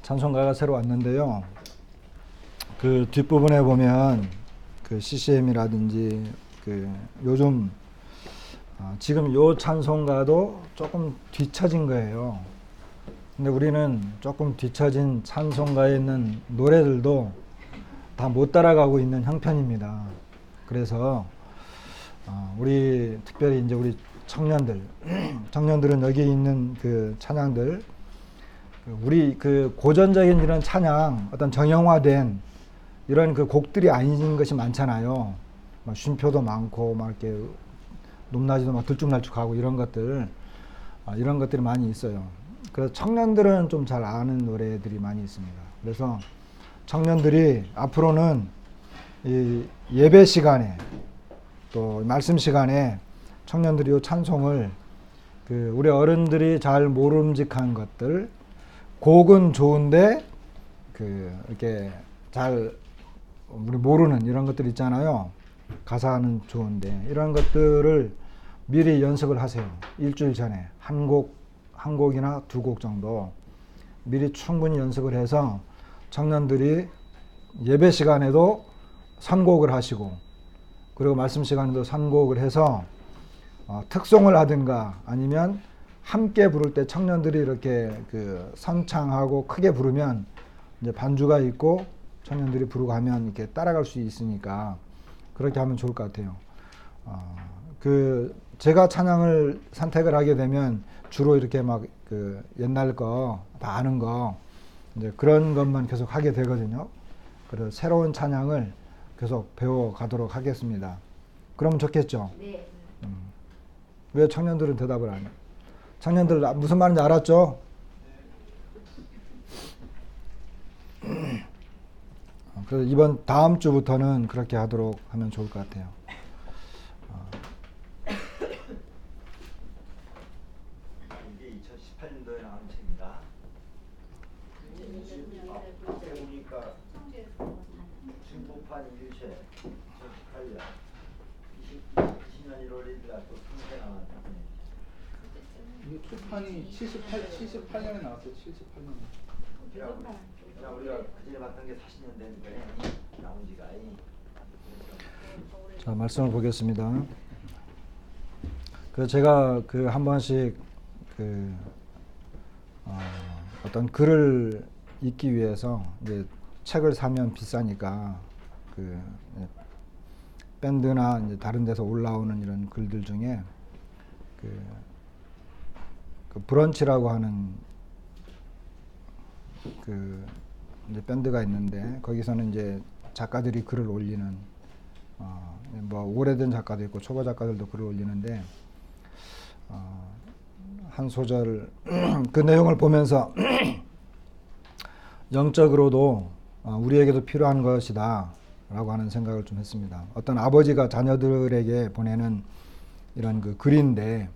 찬송가가 새로 왔는데요. 그 뒷부분에 보면 그 CCM이라든지 그 요즘 지금 요 찬송가도 조금 뒤처진 거예요. 근데 우리는 조금 뒤처진 찬송가에 있는 노래들도 다 못 따라가고 있는 형편입니다. 그래서 우리 특별히 이제 우리 청년들은 여기 있는 그 찬양들, 우리 그 고전적인 이런 찬양, 어떤 정형화된 이런 그 곡들이 아닌 것이 많잖아요. 막 쉼표도 많고, 막 이렇게 높낮이도 막 들쭉날쭉하고 이런 것들이 많이 있어요. 그래서 청년들은 좀 잘 아는 노래들이 많이 있습니다. 그래서 청년들이 앞으로는 이 예배 시간에 또 말씀 시간에 청년들이 이 찬송을 그 우리 어른들이 잘 모름직한 것들, 곡은 좋은데 그 이렇게 잘 우리 모르는 이런 것들 있잖아요. 가사는 좋은데 이런 것들을 미리 연습을 하세요. 일주일 전에 한 곡이나 두 곡 정도 미리 충분히 연습을 해서 청년들이 예배 시간에도 선곡을 하시고, 그리고 말씀 시간에도 선곡을 해서 특송을 하든가 아니면 함께 부를 때 청년들이 이렇게 그 선창하고 크게 부르면 이제 반주가 있고 청년들이 부르고 하면 이렇게 따라갈 수 있으니까 그렇게 하면 좋을 것 같아요. 그 제가 찬양을 선택을 하게 되면 주로 이렇게 막 그 옛날 거 다 아는 거 이제 그런 것만 계속 하게 되거든요. 그래서 새로운 찬양을 계속 배워 가도록 하겠습니다. 그럼 좋겠죠? 네. 왜 청년들은 대답을 안 해요? 청년들 무슨 말인지 알았죠? 그래서 다음 주부터는 그렇게 하도록 하면 좋을 것 같아요. 이게 2018년도에 나온 책입니다. 앞에 보니까 중고판 인류체 2018년 20년 1월 1일 또 통계 나왔다. 이게 초판이 78년에 나왔어요. 78년. 야, 우리가 그전에 봤던 게 40년 된 거예요. 나온 지가. 자, 말씀을 보겠습니다. 그 제가 그 한 번씩 그 어떤 글을 읽기 위해서 이제 책을 사면 비싸니까 그 밴드나 이제 다른 데서 올라오는 이런 글들 중에 그 브런치라고 하는 그 이제 밴드가 있는데 거기서는 이제 작가들이 글을 올리는 뭐 오래된 작가도 있고 초보 작가들도 글을 올리는데 한 소절 그 내용을 보면서 영적으로도 우리에게도 필요한 것이다 라고 하는 생각을 좀 했습니다. 어떤 아버지가 자녀들에게 보내는 이런 그 글인데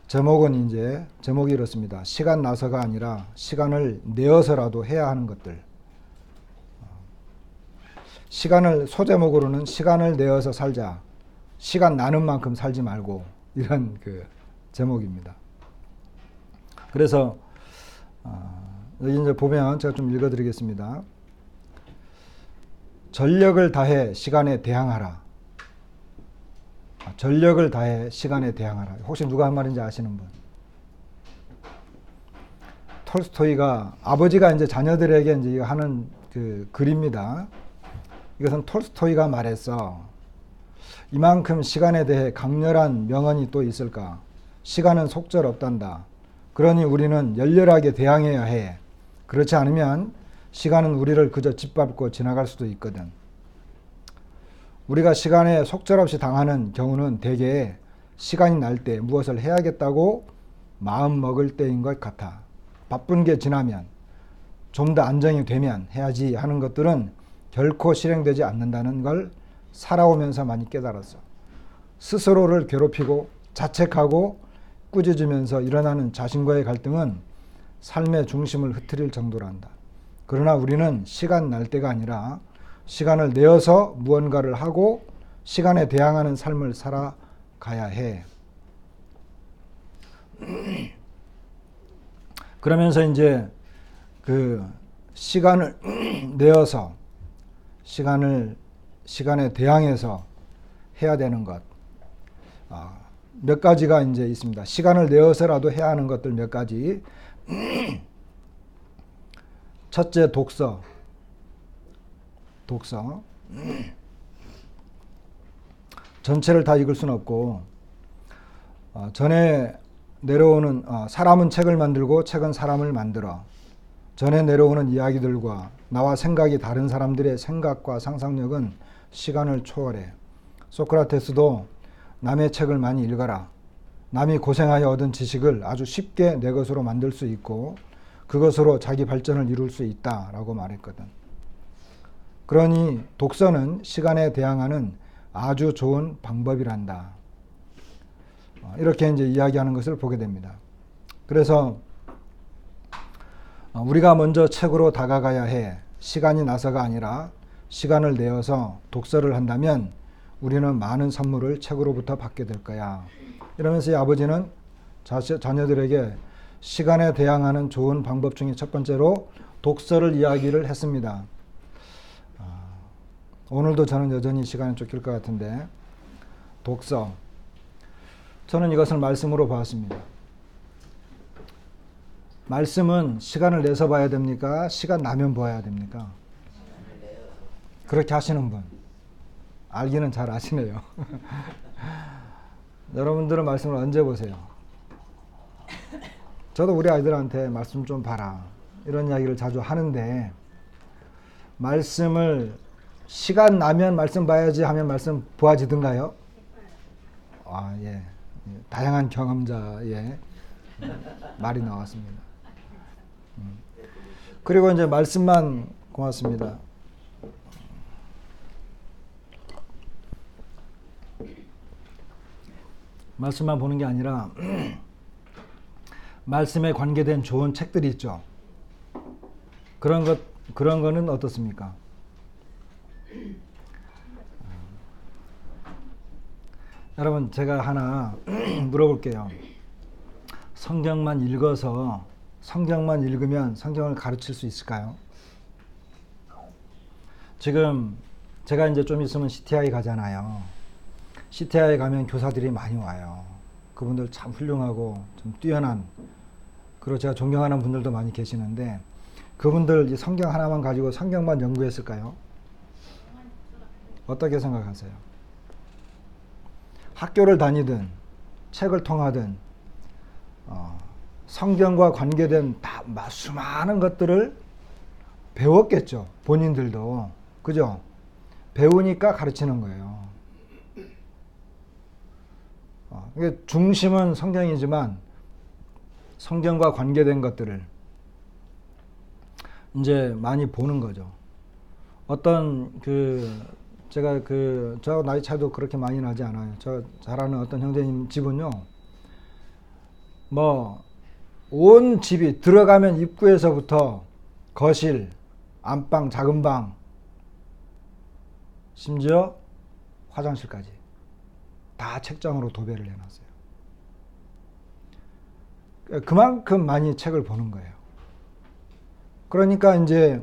제목이 이렇습니다. 시간 나서가 아니라 시간을 내어서라도 해야 하는 것들. 소제목으로는 시간을 내어서 살자. 시간 나는 만큼 살지 말고, 이런 그 제목입니다. 그래서 여기 이제 보면 제가 좀 읽어드리겠습니다. 전력을 다해 시간에 대항하라. 전력을 다해 시간에 대항하라. 혹시 누가 한 말인지 아시는 분? 톨스토이가 아버지가 이제 자녀들에게 이제 하는 그 글입니다. 이것은 톨스토이가 말했어. 이만큼 시간에 대해 강렬한 명언이 또 있을까? 시간은 속절없단다. 그러니 우리는 열렬하게 대항해야 해. 그렇지 않으면 시간은 우리를 그저 짓밟고 지나갈 수도 있거든. 우리가 시간에 속절없이 당하는 경우는 대개 시간이 날 때 무엇을 해야겠다고 마음 먹을 때인 것 같아. 바쁜 게 지나면, 좀 더 안정이 되면 해야지 하는 것들은 결코 실행되지 않는다는 걸 살아오면서 많이 깨달았어. 스스로를 괴롭히고 자책하고 꾸짖으면서 일어나는 자신과의 갈등은 삶의 중심을 흐트릴 정도란다. 그러나 우리는 시간 날 때가 아니라 시간을 내어서 무언가를 하고 시간에 대항하는 삶을 살아가야 해. 그러면서 이제 그 시간을 내어서 시간에 대항해서 해야 되는 것. 몇 가지가 이제 있습니다. 시간을 내어서라도 해야 하는 것들 몇 가지. 첫째, 독서. 전체를 다 읽을 수는 없고, 전에 내려오는, 사람은 책을 만들고 책은 사람을 만들어. 전에 내려오는 이야기들과 나와 생각이 다른 사람들의 생각과 상상력은 시간을 초월해. 소크라테스도 남의 책을 많이 읽어라. 남이 고생하여 얻은 지식을 아주 쉽게 내 것으로 만들 수 있고 그것으로 자기 발전을 이룰 수 있다라고 말했거든. 그러니 독서는 시간에 대항하는 아주 좋은 방법이란다. 이렇게 이제 이야기하는 것을 보게 됩니다. 그래서 우리가 먼저 책으로 다가가야 해. 시간이 나서가 아니라 시간을 내어서 독서를 한다면 우리는 많은 선물을 책으로부터 받게 될 거야. 이러면서 이 아버지는 자녀들에게 시간에 대항하는 좋은 방법 중에 첫 번째로 독서를 이야기를 했습니다. 오늘도 저는 여전히 시간이 쫓길 것 같은데 독서. 저는 이것을 말씀으로 봤습니다. 말씀은 시간을 내서 봐야 됩니까? 시간 나면 봐야 됩니까? 그렇게 하시는 분. 알기는 잘 아시네요. 여러분들은 말씀을 언제 보세요? 저도 우리 아이들한테 말씀 좀 봐라. 이런 이야기를 자주 하는데 말씀을 시간 나면 말씀 봐야지 하면 말씀 보아지던가요? 예. 다양한 경험자의 말이 나왔습니다. 그리고 이제 말씀만 고맙습니다. 말씀만 보는 게 아니라 말씀에 관계된 좋은 책들이 있죠. 그런 거는 어떻습니까? 여러분 제가 하나 물어볼게요. 성경만 읽어서 성경만 읽으면 성경을 가르칠 수 있을까요? 지금 제가 이제 좀 있으면 CTI 가잖아요. CTI 가면 교사들이 많이 와요. 그분들 참 훌륭하고 좀 뛰어난, 그리고 제가 존경하는 분들도 많이 계시는데 그분들 성경 하나만 가지고 성경만 연구했을까요? 어떻게 생각하세요? 학교를 다니든 책을 통하든 성경과 관계된 수많은 것들을 배웠겠죠. 본인들도. 그죠? 배우니까 가르치는 거예요. 이게 중심은 성경이지만 성경과 관계된 것들을 이제 많이 보는 거죠. 어떤 제가 저 나이 차이도 그렇게 많이 나지 않아요. 저 잘 아는 어떤 형제님 집은요, 온 집이 들어가면 입구에서부터 거실, 안방, 작은 방, 심지어 화장실까지 다 책장으로 도배를 해놨어요. 그만큼 많이 책을 보는 거예요. 그러니까 이제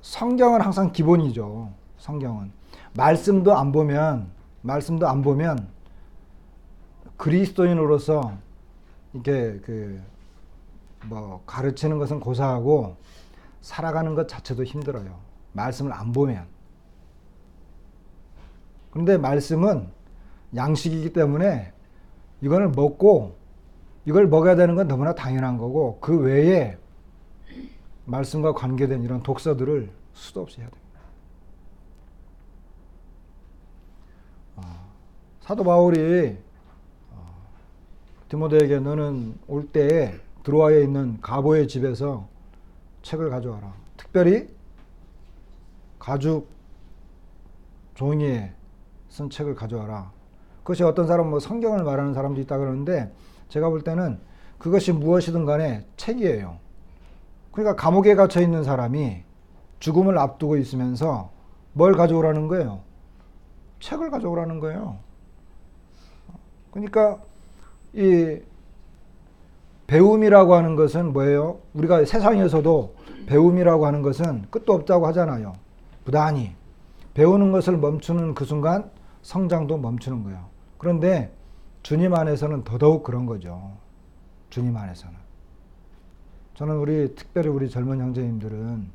성경은 항상 기본이죠. 성경은 말씀도 안 보면 그리스도인으로서 이렇게 가르치는 것은 고사하고 살아가는 것 자체도 힘들어요. 말씀을 안 보면. 그런데 말씀은 양식이기 때문에 이걸 먹어야 되는 건 너무나 당연한 거고, 그 외에 말씀과 관계된 이런 독서들을 수도 없이 해야 됩니다. 사도 바울이 디모데에게 너는 올 때에 드로아에 있는 가보의 집에서 책을 가져와라. 특별히 가죽 종이에 쓴 책을 가져와라. 그것이 어떤 사람은 성경을 말하는 사람도 있다 그러는데 제가 볼 때는 그것이 무엇이든 간에 책이에요. 그러니까 감옥에 갇혀 있는 사람이 죽음을 앞두고 있으면서 뭘 가져오라는 거예요? 책을 가져오라는 거예요. 그러니까 이 배움이라고 하는 것은 뭐예요? 우리가 세상에서도 배움이라고 하는 것은 끝도 없다고 하잖아요. 부단히. 배우는 것을 멈추는 그 순간 성장도 멈추는 거예요. 그런데 주님 안에서는 더더욱 그런 거죠. 주님 안에서는. 저는 특별히 우리 젊은 형제님들은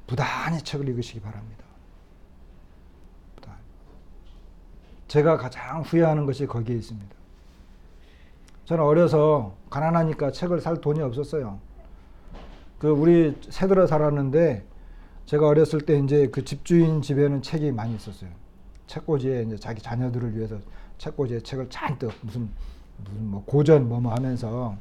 부단히 책을 읽으시기 바랍니다. 부단히. 제가 가장 후회하는 것이 거기에 있습니다. 저는 어려서 가난하니까 책을 살 돈이 없었어요. 우리 새들어 살았는데 제가 어렸을 때 이제 그 집주인 집에는 책이 많이 있었어요. 책꽂이에 이제 자기 자녀들을 위해서 책꽂이에 책을 잔뜩 무슨 뭐 고전 뭐 하면서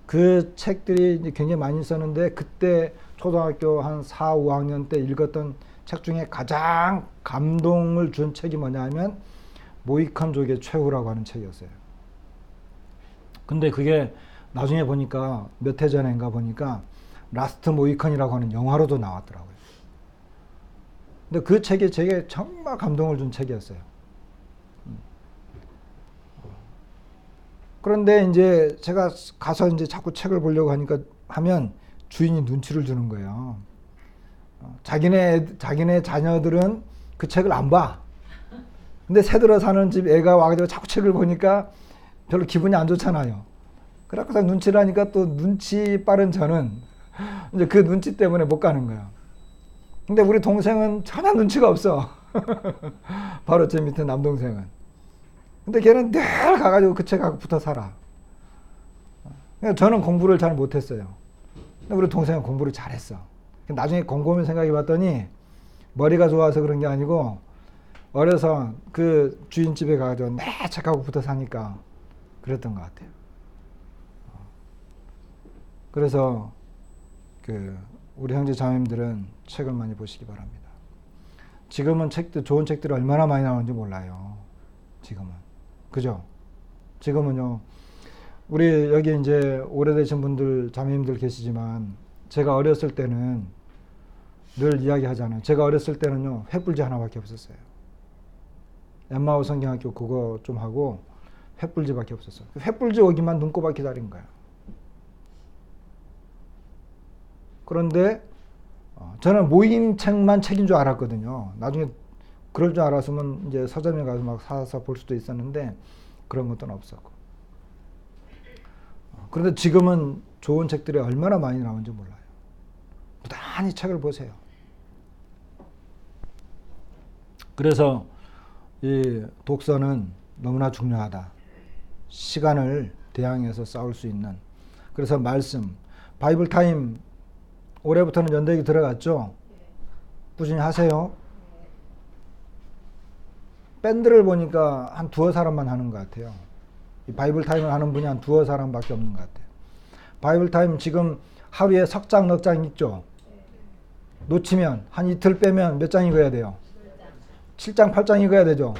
그 책들이 이제 굉장히 많이 있었는데 그때 초등학교 한 4, 5학년 때 읽었던 책 중에 가장 감동을 준 책이 뭐냐 하면 모이칸족의 최후라고 하는 책이었어요. 근데 그게 나중에 보니까 몇 해 전인가 보니까 라스트 모이칸이라고 하는 영화로도 나왔더라고요. 근데 그 책이 제게 정말 감동을 준 책이었어요. 그런데 이제 제가 가서 이제 자꾸 책을 보려고 하면 주인이 눈치를 주는 거예요. 자기네 자녀들은 그 책을 안 봐. 근데 새들어 사는 집 애가 와가지고 자꾸 책을 보니까 별로 기분이 안 좋잖아요. 그래서 눈치를 하니까 또 눈치 빠른 저는 이제 그 눈치 때문에 못 가는 거예요. 근데 우리 동생은 전혀 눈치가 없어. 바로 제 밑에 남동생은. 근데 걔는 늘 가가지고 그 책하고 붙어 살아. 저는 공부를 잘 못했어요. 근데 우리 동생은 공부를 잘했어. 나중에 곰곰이 생각해 봤더니 머리가 좋아서 그런 게 아니고 어려서 그 주인 집에 가가지고 내 책하고 붙어 사니까 그랬던 것 같아요. 그래서 우리 형제 자매님들은 책을 많이 보시기 바랍니다. 지금은 좋은 책들이 얼마나 많이 나오는지 몰라요. 지금은. 그죠? 지금은요. 우리 여기 이제 오래되신 분들, 자매님들 계시지만 제가 어렸을 때는 늘 이야기하잖아요. 제가 어렸을 때는요. 횃불지 하나밖에 없었어요. 엠마오 성경학교 그거 좀 하고 횃불지밖에 없었어요. 횃불지 오기만 눈꼽아 기다린 거야. 그런데 저는 모임책만 책인 줄 알았거든요. 나중에 그럴 줄 알았으면 이제 서점에 가서 막 사서 볼 수도 있었는데 그런 것도 없었고. 그런데 지금은 좋은 책들이 얼마나 많이 나오는지 몰라요. 부단히 책을 보세요. 그래서 이 독서는 너무나 중요하다. 시간을 대항해서 싸울 수 있는. 그래서 말씀, 바이블 타임 올해부터는 연대기 들어갔죠? 꾸준히 하세요. 밴드를 보니까 한 두어 사람만 하는 것 같아요. 이 바이블 타임을 하는 분이 한 두어 사람밖에 없는 것 같아요. 바이블 타임 지금 하루에 석 장, 넉 장 읽죠? 놓치면 한 이틀 빼면 몇 장 읽어야 돼요? 7장, 8장 읽어야 되죠?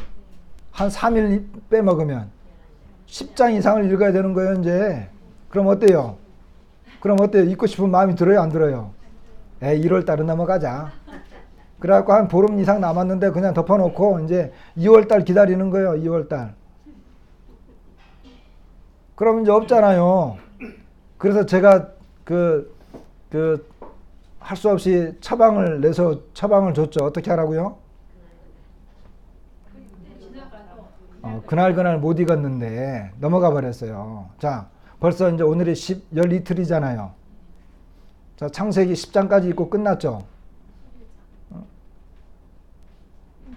한 3일 빼먹으면 10장 이상을 읽어야 되는 거예요, 이제. 그럼 어때요? 읽고 싶은 마음이 들어요, 안 들어요? 1월 달은 넘어가자. 그래갖고 한 보름 이상 남았는데 그냥 덮어놓고 이제 2월 달 기다리는 거예요, 2월 달. 그럼 이제 없잖아요. 그래서 제가 할 수 없이 처방을 내서 처방을 줬죠. 어떻게 하라고요? 그날 못 익었는데 넘어가 버렸어요. 자, 벌써 이제 오늘이 12틀이잖아요. 자, 창세기 10장까지 읽고 끝났죠?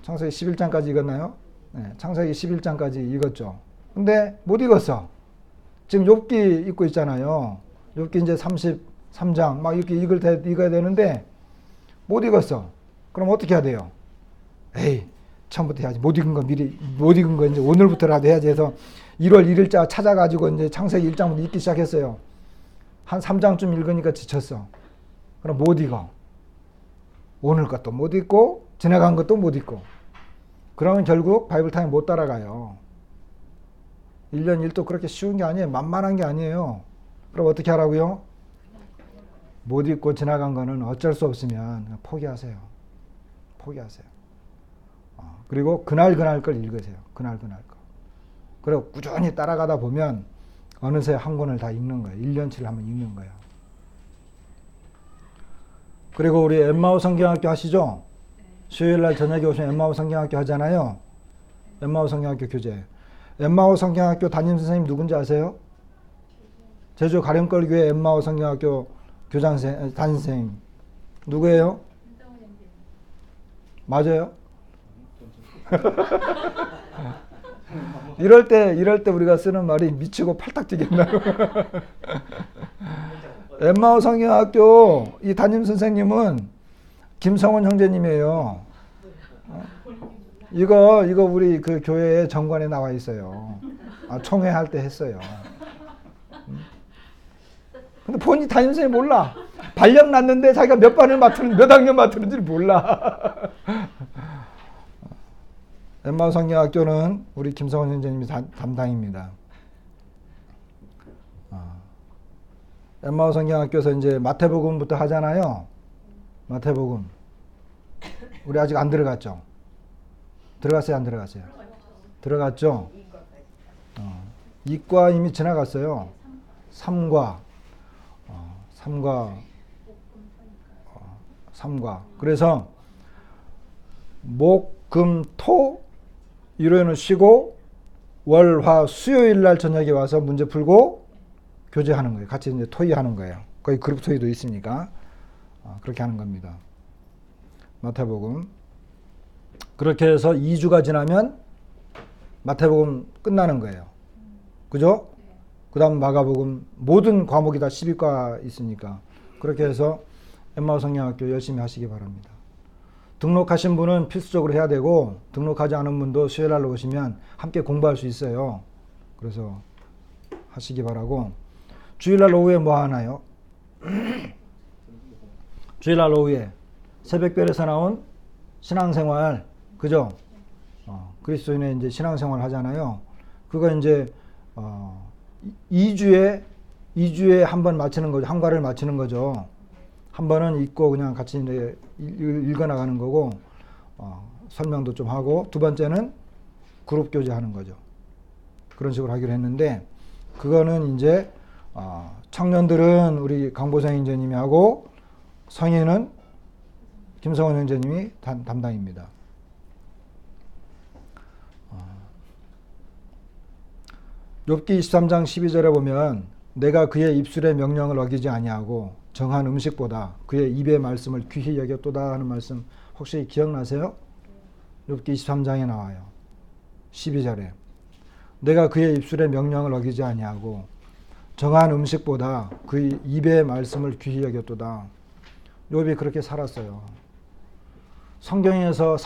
창세기 11장까지 읽었나요? 네, 창세기 11장까지 읽었죠. 근데 못 읽었어. 지금 욥기 읽고 있잖아요. 욥기 이제 33장 막 이렇게 읽어야 되는데 못 읽었어. 그럼 어떻게 해야 돼요? 처음부터 해야지. 못 읽은 거 이제 오늘부터라도 해야지 해서 1월 1일자 찾아가지고 이제 창세기 1장부터 읽기 시작했어요. 한 3장쯤 읽으니까 지쳤어. 그럼 못 읽어. 오늘 것도 못 읽고 지나간 것도 못 읽고. 그러면 결국 바이블 타임 못 따라가요. 1년 1도 그렇게 쉬운 게 아니에요. 만만한 게 아니에요. 그럼 어떻게 하라고요? 못 읽고 지나간 거는 어쩔 수 없으면 포기하세요. 그리고 그날 걸 읽으세요. 그날 거. 그리고 꾸준히 따라가다 보면 어느새 한 권을 다 읽는 거예요. 1년치를 한번 읽는 거예요. 그리고 우리 엠마오 성경학교 하시죠? 수요일날 저녁에 오시면 엠마오 성경학교 하잖아요. 엠마오 성경학교 교재. 엠마오 성경학교 담임선생님 누군지 아세요? 제주 가령걸교회 엠마오 성경학교 담임선생님 누구예요? 맞아요? 이럴 때 우리가 쓰는 말이 미치고 팔딱 뛰겠나요? 엠마오 성경학교 이 담임 선생님은 김성원 형제님이에요. 이거 우리 그 교회 정관에 나와 있어요. 총회할 때 했어요. 근데 본인이 담임 선생님 몰라. 발령 났는데 자기가 몇 학년 맡았는지 몰라. 엠마오 성경학교는 우리 김성원 형제님이 담당입니다. 엠마오 성경학교에서 이제 마태복음부터 하잖아요. 마태복음. 우리 아직 안 들어갔죠? 들어갔어요, 안 들어갔어요? 들어갔죠? 이과 이미 지나갔어요. 3과. 3과. 그래서 목, 금, 토 일요일은 쉬고 월, 화, 수요일 날 저녁에 와서 문제 풀고 교제하는 거예요. 같이 이제 토의하는 거예요. 거의 그룹 토의도 있으니까 그렇게 하는 겁니다. 마태복음. 그렇게 해서 2주가 지나면 마태복음 끝나는 거예요. 그죠? 그 다음 마가복음 모든 과목이 다 12과 있으니까 그렇게 해서 엠마오 성경학교 열심히 하시기 바랍니다. 등록하신 분은 필수적으로 해야 되고 등록하지 않은 분도 수요일날 오시면 함께 공부할 수 있어요. 그래서 하시기 바라고. 주일날 오후에 뭐 하나요? 주일날 오후에 새벽별에서 나온 신앙생활, 그죠? 그리스도인의 이제 신앙생활 하잖아요. 그거 이제 2주에 한 번 마치는 거죠. 한 과를 마치는 거죠. 한 번은 읽고 그냥 같이 이제 읽어 나가는 거고, 설명도 좀 하고, 두 번째는 그룹 교제 하는 거죠. 그런 식으로 하기로 했는데, 그거는 이제 청년들은 우리 강보성 형제님이 하고, 성인은 김성원 형제님이 담당입니다. 욥기 23장 12절에 보면 내가 그의 입술의 명령을 어기지 아니하고 정한 음식보다 그의 입의 말씀을 귀히 여겼도다 하는 말씀 혹시 기억나세요? 욥기 23장에 나와요. 12절에 내가 그의 입술의 명령을 어기지 아니하고 정한 음식보다 그의 입의 말씀을 귀히 여겼도다. 욥이 그렇게 살았어요. 성경에서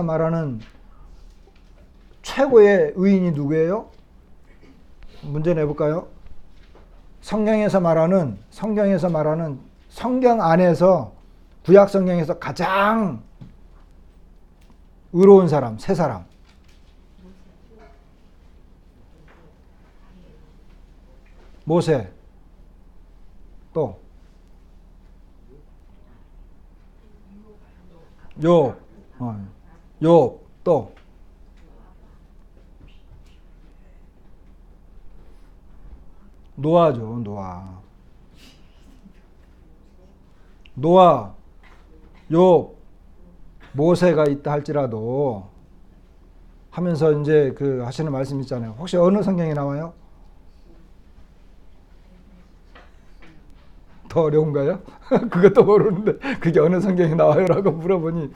말하는 최고의 의인이 누구예요? 문제 내볼까요? 성경에서 말하는 성경 안에서 구약 성경에서 가장 의로운 사람, 세 사람. 모세, 또 욥, 또 노아죠, 노아, 욥, 모세가 있다 할지라도 하면서 이제 그 하시는 말씀 있잖아요. 혹시 어느 성경에 나와요? 더 어려운가요? 그것도 모르는데 그게 어느 성경에 나와요? 라고 물어보니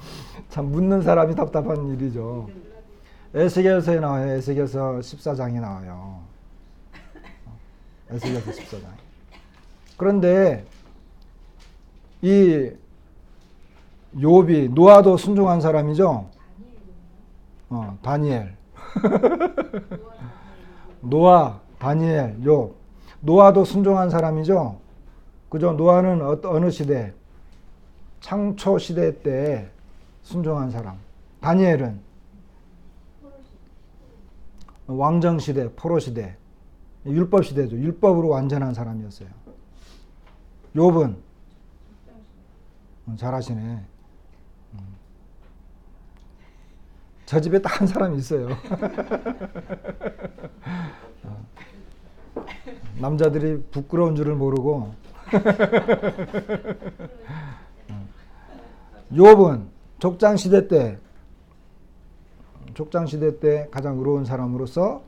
참 묻는 사람이 답답한 일이죠. 에스겔서에 나와요. 에스겔서 14장에 나와요. 에스겔서 14장. 그런데 이 욥이 노아도 순종한 사람이죠. 다니엘. 노아, 다니엘, 욥. 노아도 순종한 사람이죠. 그죠? 노아는 어느 시대? 창초 시대 때 순종한 사람. 다니엘은 왕정 시대, 포로 시대, 율법 시대죠. 율법으로 완전한 사람이었어요. 욥은 잘하시네. 저 집에 딱 한 사람이 있어요. 남자들이 부끄러운 줄을 모르고 욥은 족장 시대 때 가장 의로운 사람으로서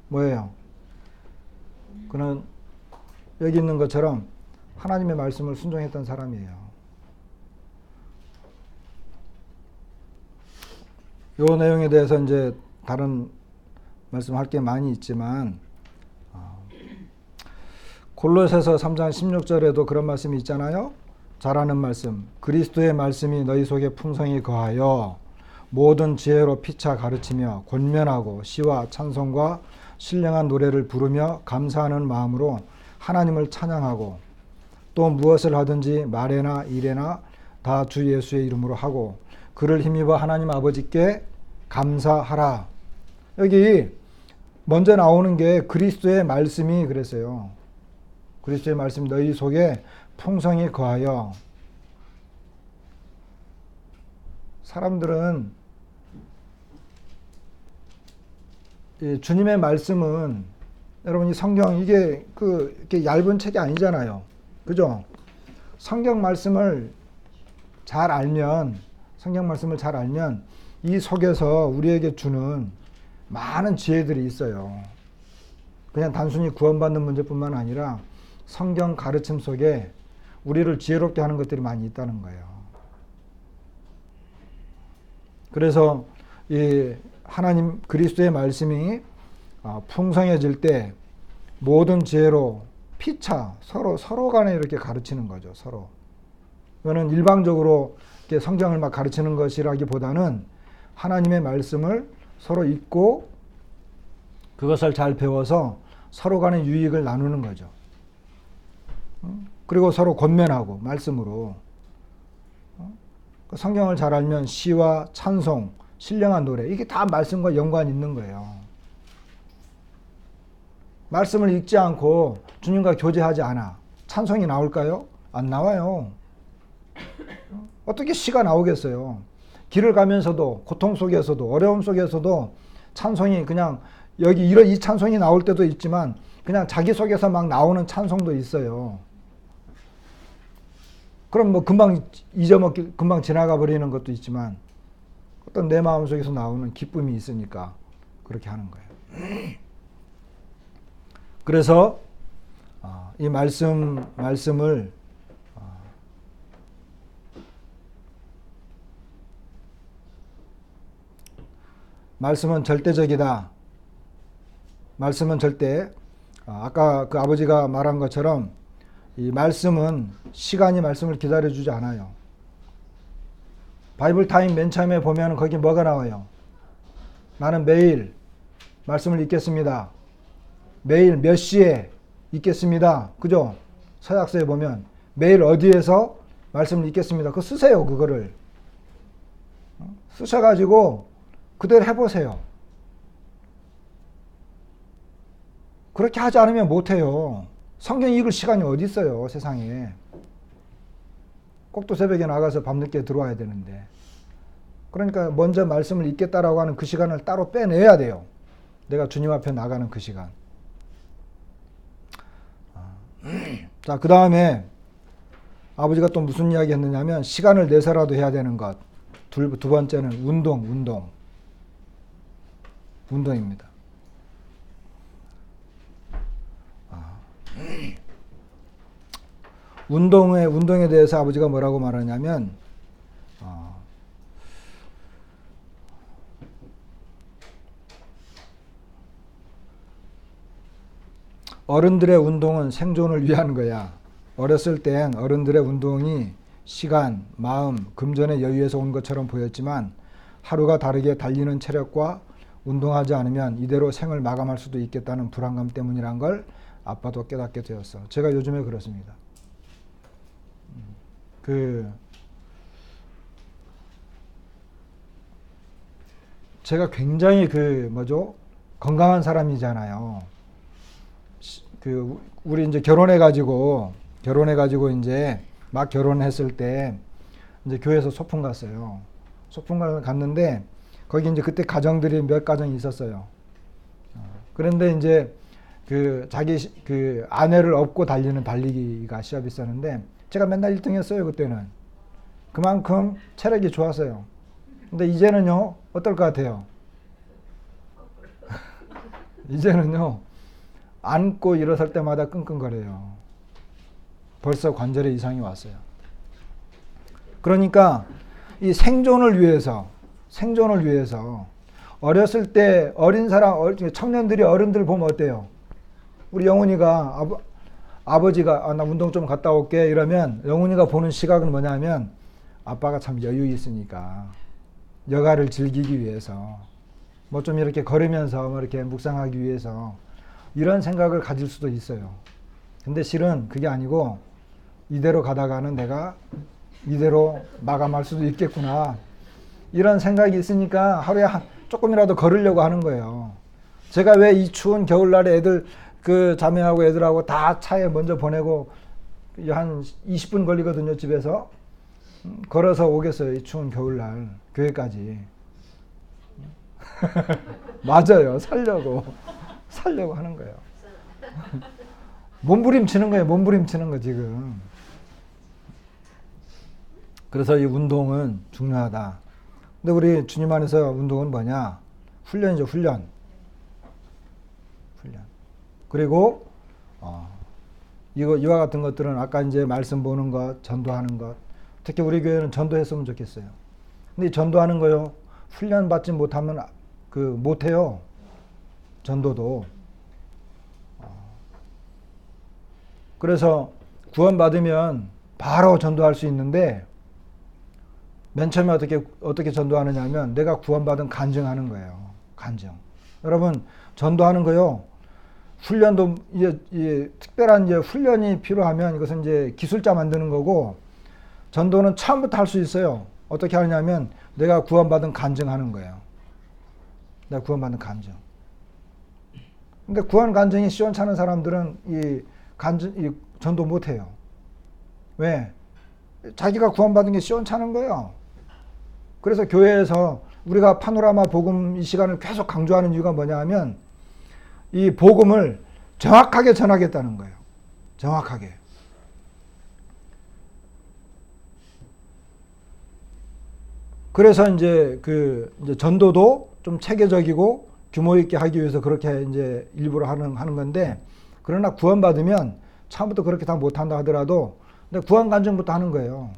뭐예요? 그는 여기 있는 것처럼 하나님의 말씀을 순종했던 사람이에요. 요 내용에 대해서 이제 다른 말씀할 게 많이 있지만 골로새서 3장 16절에도 그런 말씀이 있잖아요. 잘 아는 말씀. 그리스도의 말씀이 너희 속에 풍성히 거하여 모든 지혜로 피차 가르치며 권면하고 시와 찬송과 신령한 노래를 부르며 감사하는 마음으로 하나님을 찬양하고 또 무엇을 하든지 말에나 일에나 다 주 예수의 이름으로 하고 그를 힘입어 하나님 아버지께 감사하라. 여기 먼저 나오는 게 그리스도의 말씀이 그랬어요. 그리스도의 말씀 너희 속에 풍성히 거하여. 사람들은 주님의 말씀은 여러분 이 성경 이게 이렇게 얇은 책이 아니잖아요. 그죠? 성경 말씀을 잘 알면 이 속에서 우리에게 주는 많은 지혜들이 있어요. 그냥 단순히 구원받는 문제뿐만 아니라 성경 가르침 속에 우리를 지혜롭게 하는 것들이 많이 있다는 거예요. 그래서 이 하나님 그리스도의 말씀이 풍성해질 때 모든 지혜로 피차 서로 간에 이렇게 가르치는 거죠. 서로. 이거는 일방적으로 이렇게 성경을 막 가르치는 것이라기보다는 하나님의 말씀을 서로 읽고 그것을 잘 배워서 서로 간의 유익을 나누는 거죠. 그리고 서로 권면하고 말씀으로. 성경을 잘 알면 시와 찬송, 신령한 노래 이게 다 말씀과 연관이 있는 거예요. 말씀을 읽지 않고 주님과 교제하지 않아. 찬송이 나올까요? 안 나와요. 어떻게 시가 나오겠어요? 길을 가면서도 고통 속에서도 어려움 속에서도 찬송이 그냥 여기 이 찬송이 나올 때도 있지만 그냥 자기 속에서 막 나오는 찬송도 있어요. 그럼 뭐 금방 잊어먹기 금방 지나가 버리는 것도 있지만 어떤 내 마음속에서 나오는 기쁨이 있으니까 그렇게 하는 거예요. 그래서 이 말씀을 말씀은 절대적이다. 말씀은 절대 아까 그 아버지가 말한 것처럼 이 말씀은 시간이 말씀을 기다려주지 않아요. 바이블 타임 맨 처음에 보면 거기 뭐가 나와요? 나는 매일 말씀을 읽겠습니다. 매일 몇 시에 읽겠습니다. 그죠? 서약서에 보면 매일 어디에서 말씀을 읽겠습니다. 그거 쓰세요. 그거를. 쓰셔가지고 그대로 해보세요. 그렇게 하지 않으면 못해요. 성경 읽을 시간이 어디 있어요, 세상에. 꼭두 새벽에 나가서 밤늦게 들어와야 되는데. 그러니까 먼저 말씀을 읽겠다라고 하는 그 시간을 따로 빼내야 돼요. 내가 주님 앞에 나가는 그 시간. 자, 그 다음에 아버지가 또 무슨 이야기 했느냐면 시간을 내서라도 해야 되는 것. 두 번째는 운동입니다. 운동에 대해서 아버지가 뭐라고 말하냐면 어른들의 운동은 생존을 위한 거야. 어렸을 땐 어른들의 운동이 시간, 마음, 금전의 여유에서 온 것처럼 보였지만 하루가 다르게 달리는 체력과 운동하지 않으면 이대로 생을 마감할 수도 있겠다는 불안감 때문이란 걸 아빠도 깨닫게 되었어. 제가 요즘에 그렇습니다. 제가 굉장히 건강한 사람이잖아요. 우리 이제 결혼해가지고 이제 막 결혼했을 때 이제 교회에서 소풍 갔어요. 소풍을 갔는데 거기 이제 그때 가정들이 몇 가정이 있었어요. 그런데 이제 자기 그 아내를 업고 달리는 달리기가 시합이 있었는데 제가 맨날 1등했어요 그때는. 그만큼 체력이 좋았어요. 근데 이제는요 어떨 것 같아요? 이제는요 앉고 일어설 때마다 끙끙거려요. 벌써 관절에 이상이 왔어요. 그러니까 이 생존을 위해서 어렸을 때 어린 사람, 청년들이 어른들 보면 어때요? 우리 영훈이가 아버지가 나 운동 좀 갔다 올게 이러면 영훈이가 보는 시각은 뭐냐면 아빠가 참 여유 있으니까 여가를 즐기기 위해서 뭐 좀 이렇게 걸으면서 뭐 이렇게 묵상하기 위해서 이런 생각을 가질 수도 있어요. 근데 실은 그게 아니고 이대로 가다가는 내가 이대로 마감할 수도 있겠구나 이런 생각이 있으니까 하루에 조금이라도 걸으려고 하는 거예요. 제가 왜 이 추운 겨울날에 애들 그 자매하고 애들하고 다 차에 먼저 보내고 한 20분 걸리거든요 집에서. 걸어서 오겠어요 이 추운 겨울날 교회까지. 맞아요. 살려고 하는 거예요. 몸부림치는 거 지금. 그래서 이 운동은 중요하다. 근데 우리 주님 안에서 운동은 뭐냐? 훈련이죠, 훈련. 그리고 이와 같은 것들은 아까 이제 말씀 보는 것, 전도하는 것. 특히 우리 교회는 전도했으면 좋겠어요. 근데 전도하는 거요. 훈련 받지 못하면 못해요. 전도도. 그래서 구원받으면 바로 전도할 수 있는데 맨 처음에 어떻게 전도하느냐 하면 내가 구원받은 간증하는 거예요. 간증. 여러분 전도하는 거요. 훈련도 이제 특별한 이제 훈련이 필요하면 이것은 이제 기술자 만드는 거고 전도는 처음부터 할 수 있어요. 어떻게 하느냐면 내가 구원받은 간증하는 거예요. 내가 구원받은 간증. 근데 구원 간증이 시원찮은 사람들은 이 전도 못 해요. 왜? 자기가 구원받은 게 시원찮은 거예요. 그래서 교회에서 우리가 파노라마 복음 이 시간을 계속 강조하는 이유가 뭐냐 하면 이 복음을 정확하게 전하겠다는 거예요. 정확하게. 그래서 이제 이제 전도도 좀 체계적이고 규모 있게 하기 위해서 그렇게 이제 일부러 하는 건데 그러나 구원받으면 처음부터 그렇게 다 못한다 하더라도 근데 구원 간증부터 하는 거예요.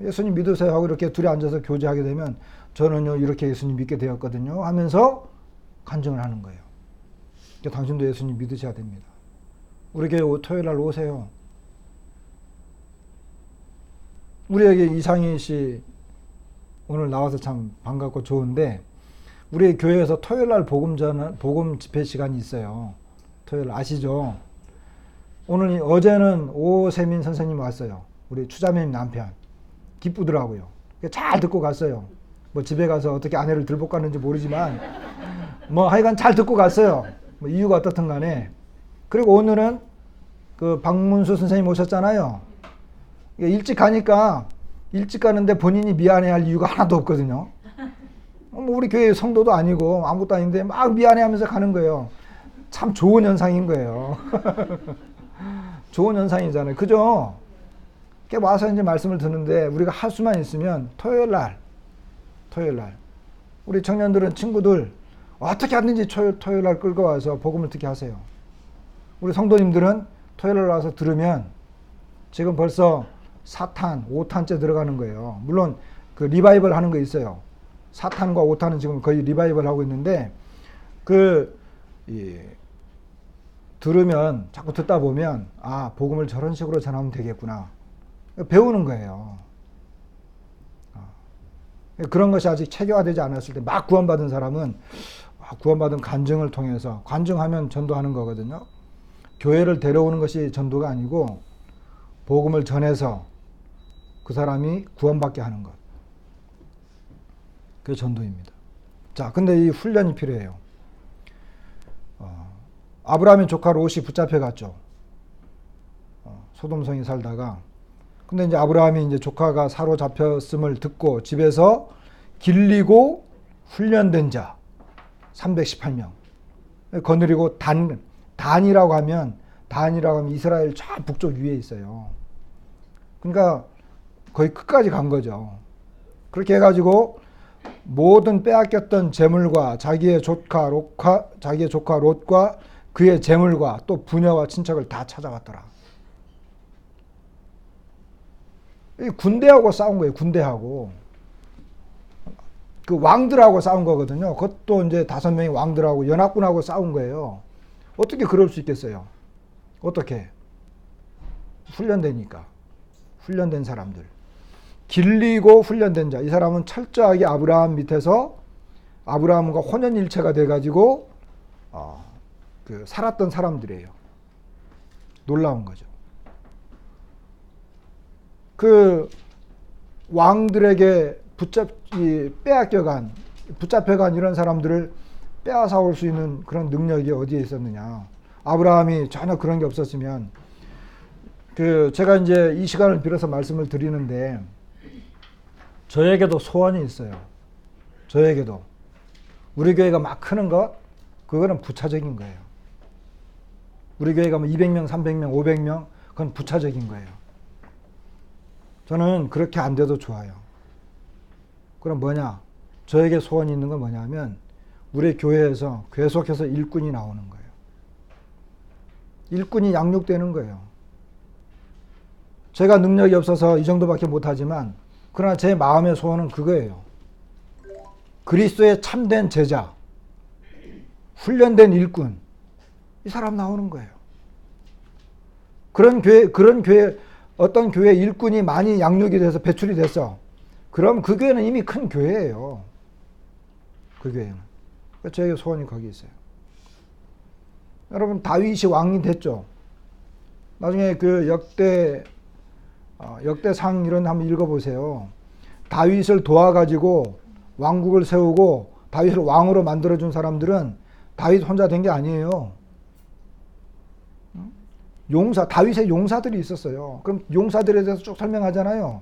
예수님 믿으세요 하고 이렇게 둘이 앉아서 교제하게 되면 저는요 이렇게 예수님 믿게 되었거든요 하면서 간증을 하는 거예요. 그러니까 당신도 예수님 믿으셔야 됩니다. 우리 교회 토요일 날 오세요. 우리에게 이상희 씨 오늘 나와서 참 반갑고 좋은데 우리 교회에서 토요일 날 복음 집회 시간이 있어요. 토요일 아시죠? 어제는 오세민 선생님 왔어요. 우리 추자매님 남편. 기쁘더라고요. 잘 듣고 갔어요. 뭐 집에 가서 어떻게 아내를 들복 갔는지 모르지만 뭐 하여간 잘 듣고 갔어요. 뭐 이유가 어떻든 간에. 그리고 오늘은 그 박문수 선생님 오셨잖아요. 일찍 가는데 본인이 미안해할 이유가 하나도 없거든요. 뭐 우리 교회 성도도 아니고 아무것도 아닌데 막 미안해하면서 가는 거예요. 참 좋은 현상인 거예요. 좋은 현상이잖아요. 그죠? 와서 이제 말씀을 듣는데 우리가 할 수만 있으면 토요일 날 우리 청년들은 친구들 어떻게 하든지 토요일 날 끌고 와서 복음을 듣게 하세요. 우리 성도님들은 토요일 날 와서 들으면 지금 벌써 4탄, 5탄째 들어가는 거예요. 물론 그 리바이벌 하는 거 있어요. 4탄과 5탄은 지금 거의 리바이벌 하고 있는데 들으면 자꾸 듣다 보면 복음을 저런 식으로 전하면 되겠구나. 배우는 거예요. 그런 것이 아직 체계화되지 않았을 때 막 구원받은 사람은 구원받은 간증을 통해서 간증하면 전도하는 거거든요. 교회를 데려오는 것이 전도가 아니고 복음을 전해서 그 사람이 구원받게 하는 것. 그게 전도입니다. 자, 근데 이 훈련이 필요해요. 아브라함의 조카 롯이 붙잡혀갔죠. 소돔성에 살다가. 근데 이제 아브라함이 이제 조카가 사로잡혔음을 듣고 집에서 길리고 훈련된 자 318명. 거느리고 단이라고 하면 이스라엘 저 북쪽 위에 있어요. 그러니까 거의 끝까지 간 거죠. 그렇게 해가지고 모든 빼앗겼던 재물과 자기의 조카 롯과 그의 재물과 또 부녀와 친척을 다 찾아왔더라. 이 군대하고 싸운 거예요. 군대하고 그 왕들하고 싸운 거거든요. 그것도 이제 5명의 왕들하고 연합군하고 싸운 거예요. 어떻게 그럴 수 있겠어요? 어떻게? 훈련되니까. 훈련된 사람들. 길리고 훈련된 자. 이 사람은 철저하게 아브라함 밑에서 아브라함과 혼연일체가 돼가지고 살았던 사람들이에요. 놀라운 거죠. 그 왕들에게 붙잡혀간 이런 사람들을 빼앗아 올 수 있는 그런 능력이 어디에 있었느냐. 아브라함이 전혀 그런 게 없었으면 제가 이제 이 시간을 빌어서 말씀을 드리는데 저에게도 소원이 있어요. 저에게도. 우리 교회가 막 크는 것 그거는 부차적인 거예요. 우리 교회가 뭐 200명, 300명, 500명 그건 부차적인 거예요. 저는 그렇게 안 돼도 좋아요. 그럼 뭐냐? 저에게 소원이 있는 건 뭐냐면 우리 교회에서 계속해서 일꾼이 나오는 거예요. 일꾼이 양육되는 거예요. 제가 능력이 없어서 이 정도밖에 못하지만 그러나 제 마음의 소원은 그거예요. 그리스도의 참된 제자, 훈련된 일꾼, 이 사람 나오는 거예요. 그런 교회, 어떤 교회 일꾼이 많이 양육이 돼서 배출이 됐어. 그럼 그 교회는 이미 큰 교회예요. 그 교회는. 저에게 소원이 거기 있어요. 여러분, 다윗이 왕이 됐죠. 나중에 그 역대상 이런 거 한번 읽어보세요. 다윗을 도와가지고 왕국을 세우고 다윗을 왕으로 만들어준 사람들은 다윗 혼자 된 게 아니에요. 다윗의 용사들이 있었어요. 그럼 용사들에 대해서 쭉 설명하잖아요.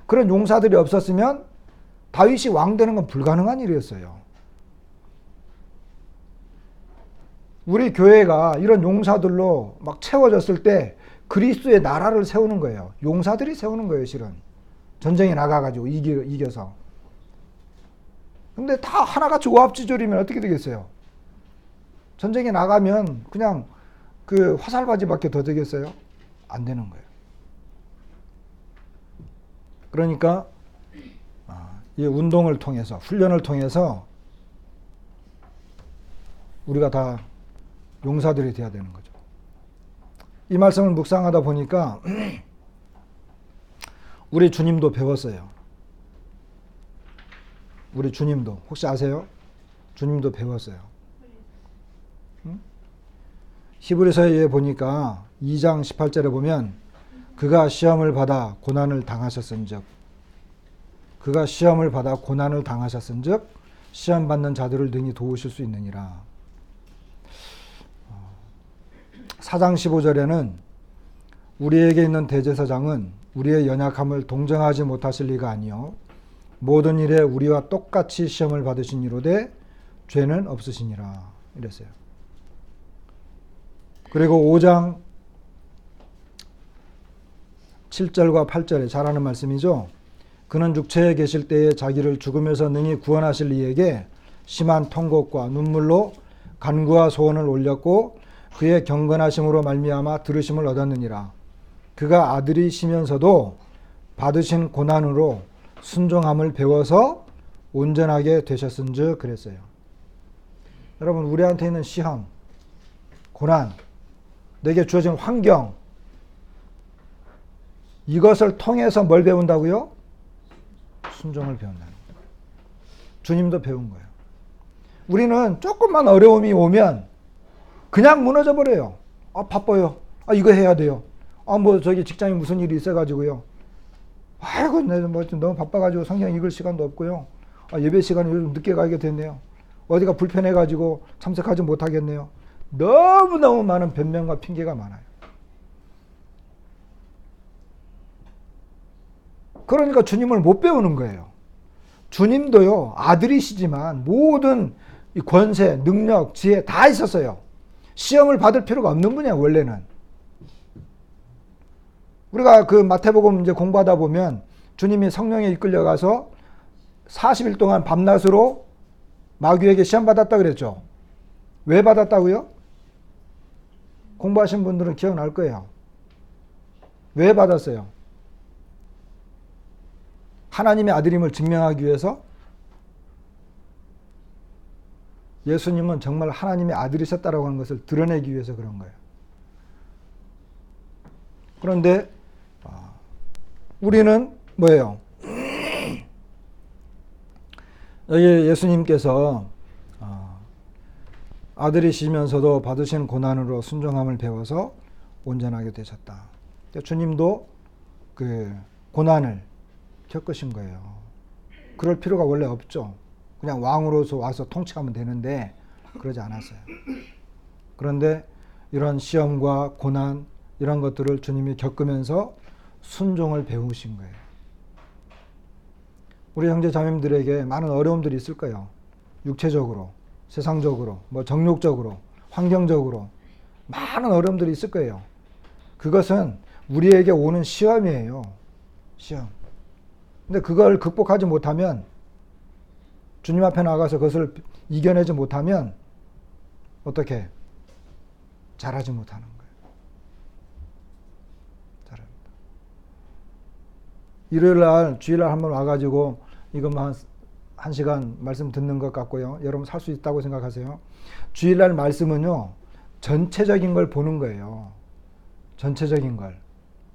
그런 용사들이 없었으면 다윗이 왕 되는 건 불가능한 일이었어요. 우리 교회가 이런 용사들로 막 채워졌을 때 그리스도의 나라를 세우는 거예요. 용사들이 세우는 거예요, 실은. 전쟁에 나가가지고 이겨서. 근데 다 하나같이 오합지졸이면 어떻게 되겠어요? 전쟁에 나가면 그냥 그 화살바지밖에 더 되겠어요? 안 되는 거예요. 그러니까 이 운동을 통해서, 훈련을 통해서 우리가 다 용사들이 돼야 되는 거죠. 이 말씀을 묵상하다 보니까 우리 주님도 배웠어요. 우리 주님도 혹시 아세요? 주님도 배웠어요. 응? 히브리서에 보니까 2장 18절에 보면 그가 시험을 받아 고난을 당하셨은즉 그가 시험을 받아 고난을 당하셨은즉 시험 받는 자들을 능히 도우실 수 있느니라. 4장 15절에는 우리에게 있는 대제사장은 우리의 연약함을 동정하지 못하실 리가 아니요 모든 일에 우리와 똑같이 시험을 받으신 이로되 죄는 없으시니라 이랬어요. 그리고 5장 7절과 8절에 잘하는 말씀이죠. 그는 육체에 계실 때에 자기를 죽음에서 능히 구원하실 이에게 심한 통곡과 눈물로 간구와 소원을 올렸고 그의 경건하심으로 말미암아 들으심을 얻었느니라. 그가 아들이시면서도 받으신 고난으로 순종함을 배워서 온전하게 되셨은즉 그랬어요. 여러분, 우리한테 있는 시험, 고난, 내게 주어진 환경, 이것을 통해서 뭘 배운다고요? 순종을 배운다는 거예요. 주님도 배운 거예요. 우리는 조금만 어려움이 오면 그냥 무너져 버려요. 바빠요. 이거 해야 돼요. 저기 직장에 무슨 일이 있어가지고요. 아이고, 내가 너무 바빠가지고 성경 읽을 시간도 없고요. 예배 시간에 요즘 늦게 가게 됐네요. 어디가 불편해가지고 참석하지 못하겠네요. 너무너무 많은 변명과 핑계가 많아요. 그러니까 주님을 못 배우는 거예요. 주님도요, 아들이시지만 모든 이 권세, 능력, 지혜 다 있었어요. 시험을 받을 필요가 없는 분이야, 원래는. 우리가 그 마태복음 이제 공부하다 보면 주님이 성령에 이끌려가서 40일 동안 밤낮으로 마귀에게 시험 받았다 그랬죠. 왜 받았다고요? 공부하신 분들은 기억날 거예요. 왜 받았어요? 하나님의 아들임을 증명하기 위해서? 예수님은 정말 하나님의 아들이셨다라고 하는 것을 드러내기 위해서 그런 거예요. 그런데 우리는 뭐예요? 여기 예수님께서 아들이시면서도 받으신 고난으로 순종함을 배워서 온전하게 되셨다. 주님도 그 고난을 겪으신 거예요. 그럴 필요가 원래 없죠. 그냥 왕으로서 와서 통치하면 되는데 그러지 않았어요. 그런데 이런 시험과 고난 이런 것들을 주님이 겪으면서 순종을 배우신 거예요. 우리 형제 자매님들에게 많은 어려움들이 있을 거예요. 육체적으로, 세상적으로, 뭐 정욕적으로, 환경적으로 많은 어려움들이 있을 거예요. 그것은 우리에게 오는 시험이에요. 시험. 근데 그걸 극복하지 못하면, 주님 앞에 나가서 그것을 이겨내지 못하면 어떻게? 잘하지 못하는 거예요. 잘합니다. 일요일날, 주일날 한번 와가지고 이것만 한 시간 말씀 듣는 것 같고요. 여러분 살 수 있다고 생각하세요? 주일날 말씀은요, 전체적인 걸 보는 거예요. 전체적인 걸.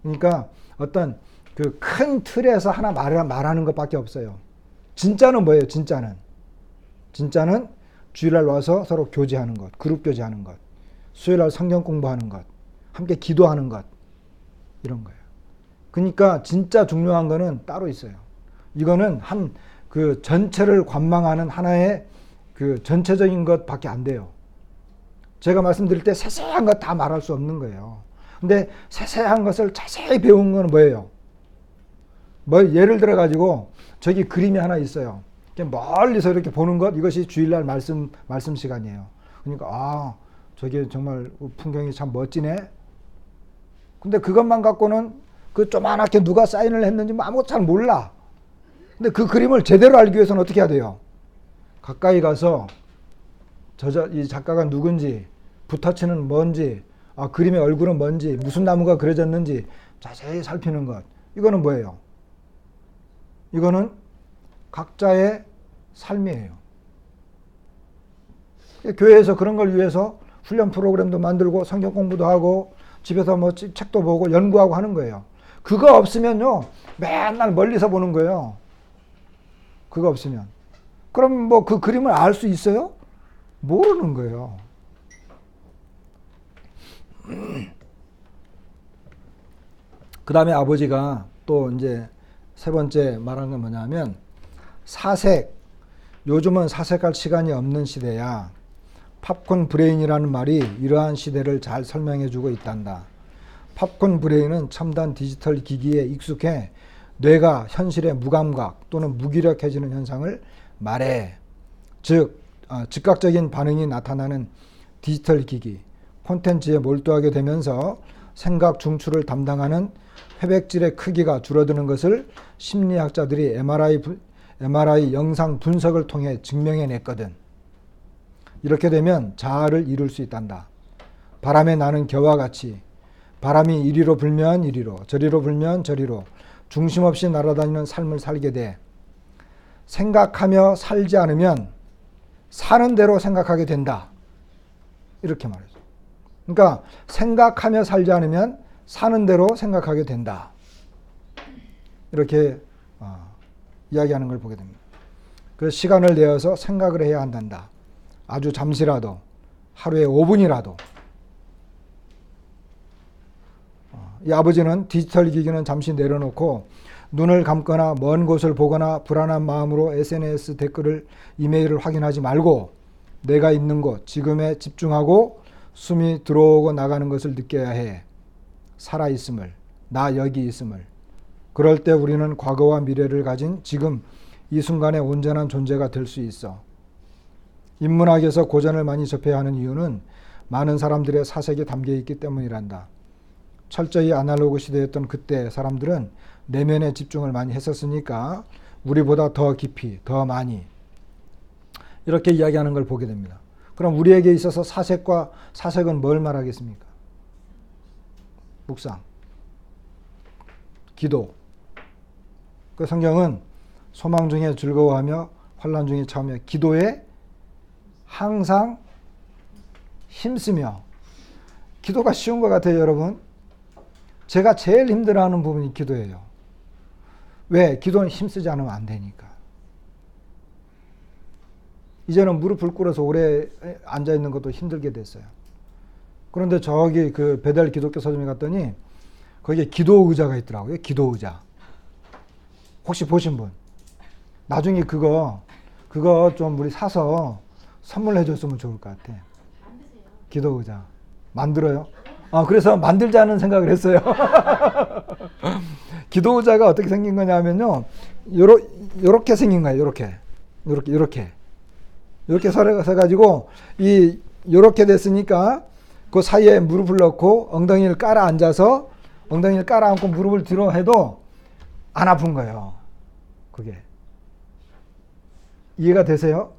그러니까 어떤 그 큰 틀에서 하나 말하는 것밖에 없어요. 진짜는 뭐예요? 진짜는 주일날 와서 서로 교제하는 것, 그룹 교제하는 것, 수요일날 성경 공부하는 것, 함께 기도하는 것, 이런 거예요. 그러니까 진짜 중요한 거는 따로 있어요. 이거는 그 전체를 관망하는 하나의 그 전체적인 것밖에 안 돼요. 제가 말씀드릴 때 세세한 것 다 말할 수 없는 거예요. 근데 세세한 것을 자세히 배운 건 뭐예요? 예를 들어 가지고 저기 그림이 하나 있어요. 멀리서 이렇게 보는 것, 이것이 주일날 말씀 시간이에요. 그러니까 저게 정말 풍경이 참 멋지네. 근데 그것만 갖고는 그 조그맣게 누가 사인을 했는지 아무것도 잘 몰라. 근데 그 그림을 제대로 알기 위해서는 어떻게 해야 돼요? 가까이 가서 이 작가가 누군지, 붓터치는 뭔지, 그림의 얼굴은 뭔지, 무슨 나무가 그려졌는지 자세히 살피는 것. 이거는 뭐예요? 이거는 각자의 삶이에요. 교회에서 그런 걸 위해서 훈련 프로그램도 만들고 성경 공부도 하고 집에서 뭐 책도 보고 연구하고 하는 거예요. 그거 없으면요, 맨날 멀리서 보는 거예요. 그거 없으면. 그럼 뭐 그 그림을 알 수 있어요? 모르는 거예요. 그 다음에 아버지가 또 이제 세 번째 말한 건 뭐냐면, 사색. 요즘은 사색할 시간이 없는 시대야. 팝콘 브레인이라는 말이 이러한 시대를 잘 설명해주고 있단다. 팝콘 브레인은 첨단 디지털 기기에 익숙해 뇌가 현실에 무감각 또는 무기력해지는 현상을 말해. 즉, 즉각적인 반응이 나타나는 디지털 기기, 콘텐츠에 몰두하게 되면서 생각 중추를 담당하는 회백질의 크기가 줄어드는 것을 심리학자들이 MRI 영상 분석을 통해 증명해냈거든. 이렇게 되면 자아를 이룰 수 있단다. 바람에 나는 겨와 같이 바람이 이리로 불면 이리로, 저리로 불면 저리로 중심 없이 날아다니는 삶을 살게 돼. 생각하며 살지 않으면 사는 대로 생각하게 된다. 이렇게 말해줘. 그러니까 생각하며 살지 않으면 사는 대로 생각하게 된다. 이렇게 이야기하는 걸 보게 됩니다. 그래서 시간을 내어서 생각을 해야 한단다. 아주 잠시라도, 하루에 5분이라도. 이 아버지는 디지털 기기는 잠시 내려놓고 눈을 감거나 먼 곳을 보거나 불안한 마음으로 SNS 댓글을, 이메일을 확인하지 말고 내가 있는 곳, 지금에 집중하고 숨이 들어오고 나가는 것을 느껴야 해. 살아있음을, 나 여기 있음을. 그럴 때 우리는 과거와 미래를 가진 지금 이 순간의 온전한 존재가 될 수 있어. 인문학에서 고전을 많이 접해야 하는 이유는 많은 사람들의 사색이 담겨 있기 때문이란다. 철저히 아날로그 시대였던 그때 사람들은 내면에 집중을 많이 했었으니까 우리보다 더 깊이, 더 많이 이렇게 이야기하는 걸 보게 됩니다. 그럼 우리에게 있어서 사색은 뭘 말하겠습니까? 묵상, 기도. 그 성경은 소망 중에 즐거워하며 환난 중에 참으며 기도에 항상 힘쓰며. 기도가 쉬운 것 같아요, 여러분. 제가 제일 힘들어하는 부분이 기도예요. 왜? 기도는 힘쓰지 않으면 안 되니까. 이제는 무릎을 꿇어서 오래 앉아있는 것도 힘들게 됐어요. 그런데 저기 그 베델 기독교 서점에 갔더니 거기에 기도 의자가 있더라고요. 기도 의자. 혹시 보신 분? 나중에 그거 좀 우리 사서 선물해 줬으면 좋을 것 같아. 기도 의자. 만들어요? 그래서 만들자는 생각을 했어요. 기도 의자가 어떻게 생긴 거냐면요. 요렇게 생긴 거예요. 요렇게 서가지고 요렇게 됐으니까 그 사이에 무릎을 넣고 엉덩이를 깔아 앉아서 엉덩이를 깔아 앉고 무릎을 뒤로 해도 안 아픈 거예요. 그게. 이해가 되세요?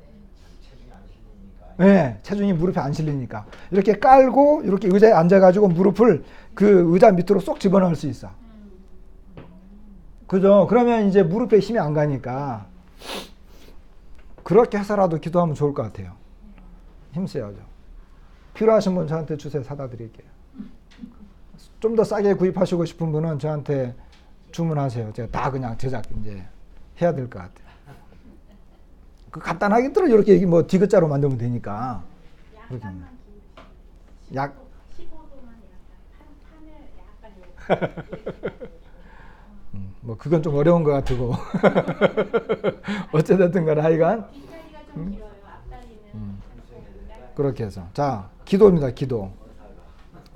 네, 체중이 무릎에 안 실리니까. 이렇게 깔고 이렇게 의자에 앉아가지고 무릎을 그 의자 밑으로 쏙 집어넣을 수 있어. 그죠? 그러면 이제 무릎에 힘이 안 가니까 그렇게 해서라도 기도하면 좋을 것 같아요. 힘써야죠. 필요하신 분 저한테 주세요. 사다 드릴게요. 좀 더 싸게 구입하시고 싶은 분은 저한테 주문하세요. 제가 다 그냥 제작 이제 해야 될 것 같아요. 그 간단하게 들어 이렇게 뭐 디귿자로 만들면 되니까. 약간만 약 15도만 약간 판을 약간 뭐 그건 좀 어려운 것 같고 어찌됐든 간에 하여간 뒷다리가 좀 길어요. 앞다리는 그렇게 해서 자 기도입니다. 기도.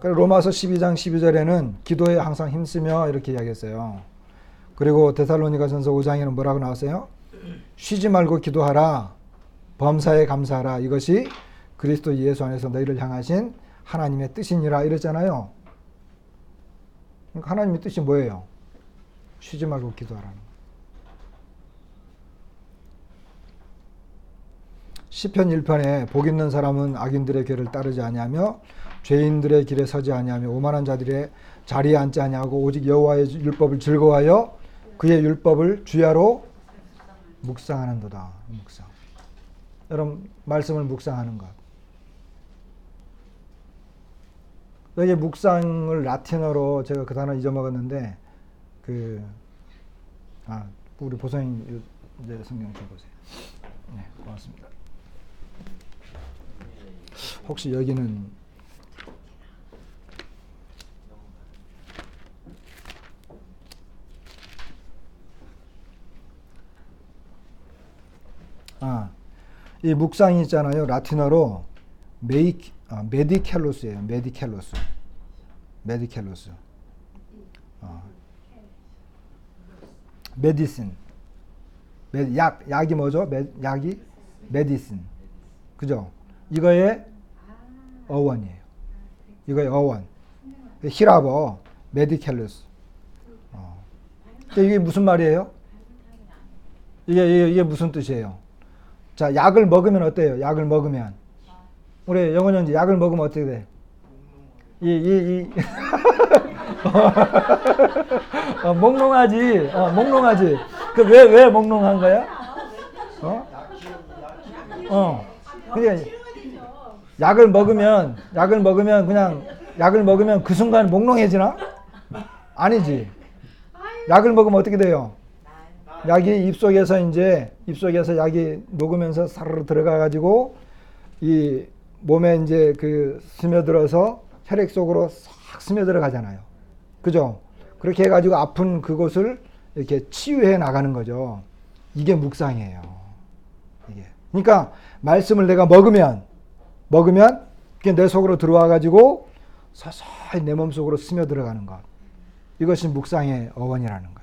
로마서 12장 12절에는 기도에 항상 힘쓰며 이렇게 이야기했어요. 그리고 데살로니가전서 5장에는 뭐라고 나왔어요? 쉬지 말고 기도하라. 범사에 감사하라. 이것이 그리스도 예수 안에서 너희를 향하신 하나님의 뜻이니라 이랬잖아요. 그러니까 하나님의 뜻이 뭐예요? 쉬지 말고 기도하라는 거예요. 시편 1편에 복 있는 사람은 악인들의 길을 따르지 아니하며 죄인들의 길에 서지 아니하며 오만한 자들의 자리에 앉지 아니하고 오직 여호와의 율법을 즐거워하여 그의 율법을 주야로 묵상하는도다. 묵상. 여러분 말씀을 묵상하는 것. 여기 묵상을 라틴어로 제가 그 단어 잊어먹었는데 우리 보성님 이제 성경 줘보세요. 네, 고맙습니다. 혹시 여기는 이 묵상이 있잖아요. 라틴어로 메디켈로스예요. 메디켈로스. 메디신. 약이 뭐죠? 약이 메디신. 그죠? 이거의 어원이에요. 이거의 어원. 히라버 메디켈로스. 이게 무슨 말이에요? 이게 무슨 뜻이에요? 자, 약을 먹으면 어때요? 약을 먹으면. 우리 영원 형제 약을 먹으면 어떻게 돼? 몽롱하지. 몽롱하지. 왜 몽롱한 거야? 그냥 약을 먹으면 그 순간 몽롱해지나? 아니지. 약을 먹으면 어떻게 돼요? 약이 입속에서 약이 녹으면서 사르르 들어가 가지고 이 몸에 이제 스며들어서 혈액 속으로 싹 스며들어 가잖아요. 그죠? 그렇게 해 가지고 아픈 그곳을 이렇게 치유해 나가는 거죠. 이게 묵상이에요. 이게. 그러니까 말씀을 내가 먹으면 그게 내 속으로 들어와 가지고 서서히 내 몸 속으로 스며들어 가는 것. 이것이 묵상의 어원이라는 거예요.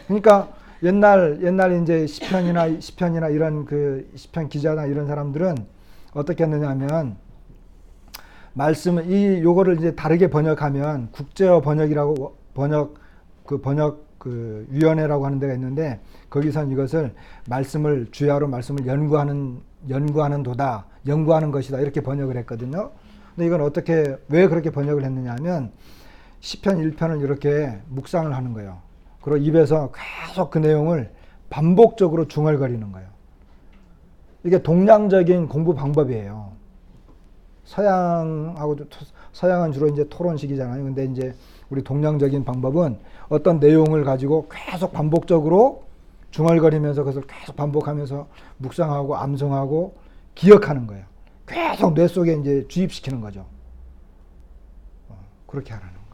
그러니까 옛날 이제 시편이나 이런 그 시편 기자나 이런 사람들은 어떻게 했느냐면 말씀을 요거를 이제 다르게 번역하면 국제어 번역이라고 번역 그 위원회라고 하는 데가 있는데 거기선 이것을 말씀을 주야로 말씀을 연구하는 도다, 연구하는 것이다 이렇게 번역을 했거든요. 근데 이건 왜 그렇게 번역을 했느냐면 시편 1편을 이렇게 묵상을 하는 거예요. 그리고 입에서 계속 그 내용을 반복적으로 중얼거리는 거예요. 이게 동양적인 공부 방법이에요. 서양은 주로 이제 토론식이잖아요. 근데 이제 우리 동양적인 방법은 어떤 내용을 가지고 계속 반복적으로 중얼거리면서 그것을 계속 반복하면서 묵상하고 암송하고 기억하는 거예요. 계속 뇌 속에 이제 주입시키는 거죠. 그렇게 하라는 거예요.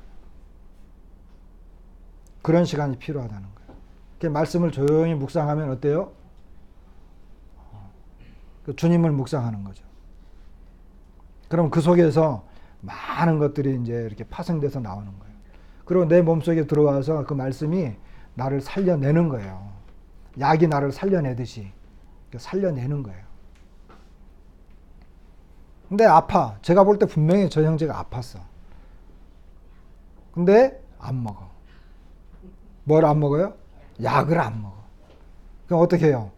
그런 시간이 필요하다는 거예요. 말씀을 조용히 묵상하면 어때요? 주님을 묵상하는 거죠. 그럼 그 속에서 많은 것들이 이제 이렇게 파생돼서 나오는 거예요. 그리고 내 몸속에 들어와서 그 말씀이 나를 살려내는 거예요. 약이 나를 살려내듯이 살려내는 거예요. 근데 아파. 제가 볼 때 분명히 저 형제가 아팠어. 근데 안 먹어. 뭘 안 먹어요? 약을 안 먹어. 그럼 어떻게 해요?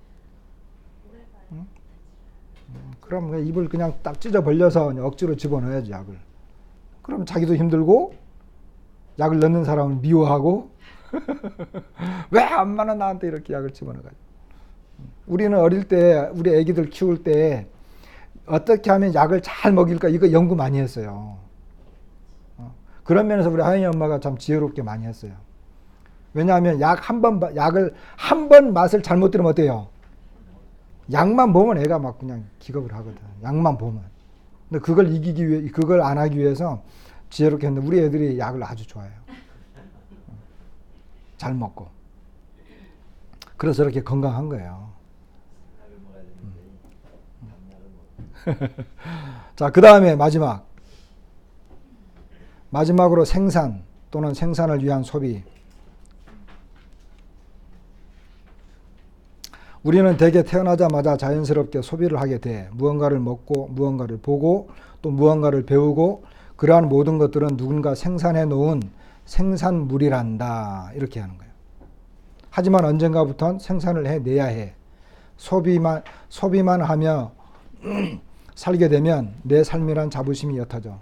그럼 입을 그냥 딱 찢어 벌려서 억지로 집어넣어야지 약을. 그럼 자기도 힘들고 약을 넣는 사람을 미워하고 왜 엄마는 나한테 이렇게 약을 집어넣어가지고. 우리는 어릴 때 우리 애기들 키울 때 어떻게 하면 약을 잘 먹일까 이거 연구 많이 했어요. 그런 면에서 우리 하연이 엄마가 참 지혜롭게 많이 했어요. 왜냐하면 약을 한 번 맛을 잘못 들으면 어때요? 약만 보면 애가 막 그냥 기겁을 하거든. 약만 보면. 근데 그걸 안 하기 위해서 지혜롭게 했는데 우리 애들이 약을 아주 좋아해요. 잘 먹고. 그래서 이렇게 건강한 거예요. 자, 그 다음에 마지막으로 생산 또는 생산을 위한 소비. 우리는 대개 태어나자마자 자연스럽게 소비를 하게 돼. 무언가를 먹고 무언가를 보고 또 무언가를 배우고 그러한 모든 것들은 누군가 생산해 놓은 생산물이란다. 이렇게 하는 거예요. 하지만 언젠가부턴 생산을 해내야 해. 소비만 하며 살게 되면 내 삶이란 자부심이 옅어져.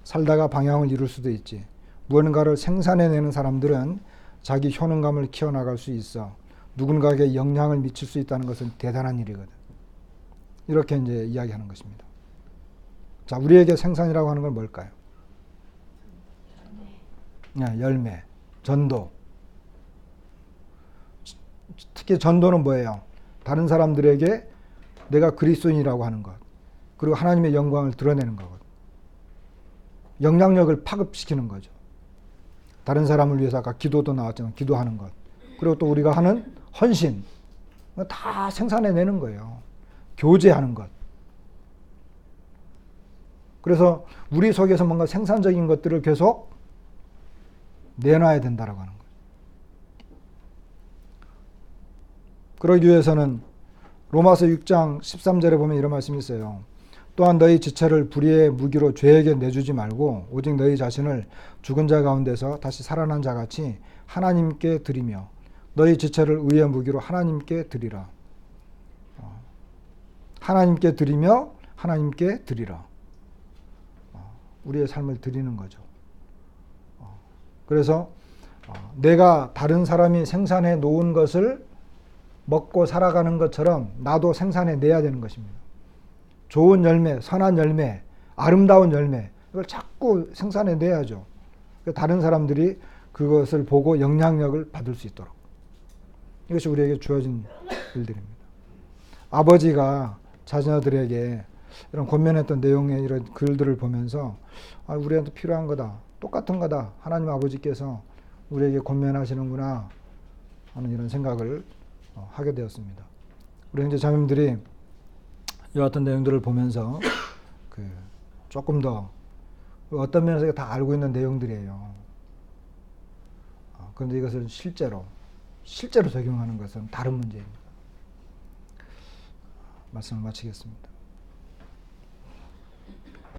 살다가 방향을 잃을 수도 있지. 무언가를 생산해내는 사람들은 자기 효능감을 키워나갈 수 있어. 누군가에게 영향을 미칠 수 있다는 것은 대단한 일이거든. 이렇게 이제 이야기하는 것입니다. 자, 우리에게 생산이라고 하는 건 뭘까요? 열매, 전도. 특히 전도는 뭐예요? 다른 사람들에게 내가 그리스도인이라고 하는 것. 그리고 하나님의 영광을 드러내는 거거든. 영향력을 파급시키는 거죠. 다른 사람을 위해서 아까 기도도 나왔지만 기도하는 것. 그리고 또 우리가 하는 헌신. 다 생산해내는 거예요. 교제하는 것. 그래서 우리 속에서 뭔가 생산적인 것들을 계속 내놔야 된다라고 하는 거예요. 그러기 위해서는 로마서 6장 13절에 보면 이런 말씀이 있어요. 또한 너희 지체를 불의의 무기로 죄에게 내주지 말고 오직 너희 자신을 죽은 자 가운데서 다시 살아난 자같이 하나님께 드리며 너희 지체를 의의 무기로 하나님께 드리라. 하나님께 드리며 하나님께 드리라. 우리의 삶을 드리는 거죠. 그래서 내가 다른 사람이 생산해 놓은 것을 먹고 살아가는 것처럼 나도 생산해 내야 되는 것입니다. 좋은 열매, 선한 열매, 아름다운 열매 이걸 자꾸 생산해 내야죠. 다른 사람들이 그것을 보고 영향력을 받을 수 있도록. 이것이 우리에게 주어진 일들입니다. 아버지가 자녀들에게 이런 권면했던 내용의 이런 글들을 보면서 우리한테 필요한 거다. 똑같은 거다. 하나님 아버지께서 우리에게 권면하시는구나 하는 이런 생각을 하게 되었습니다. 우리 형제 자매님들이 이와 같은 내용들을 보면서 조금 더 어떤 면에서 다 알고 있는 내용들이에요. 그런데 이것을 실제로 실제로 적용하는 것은 다른 문제입니다. 말씀을 마치겠습니다.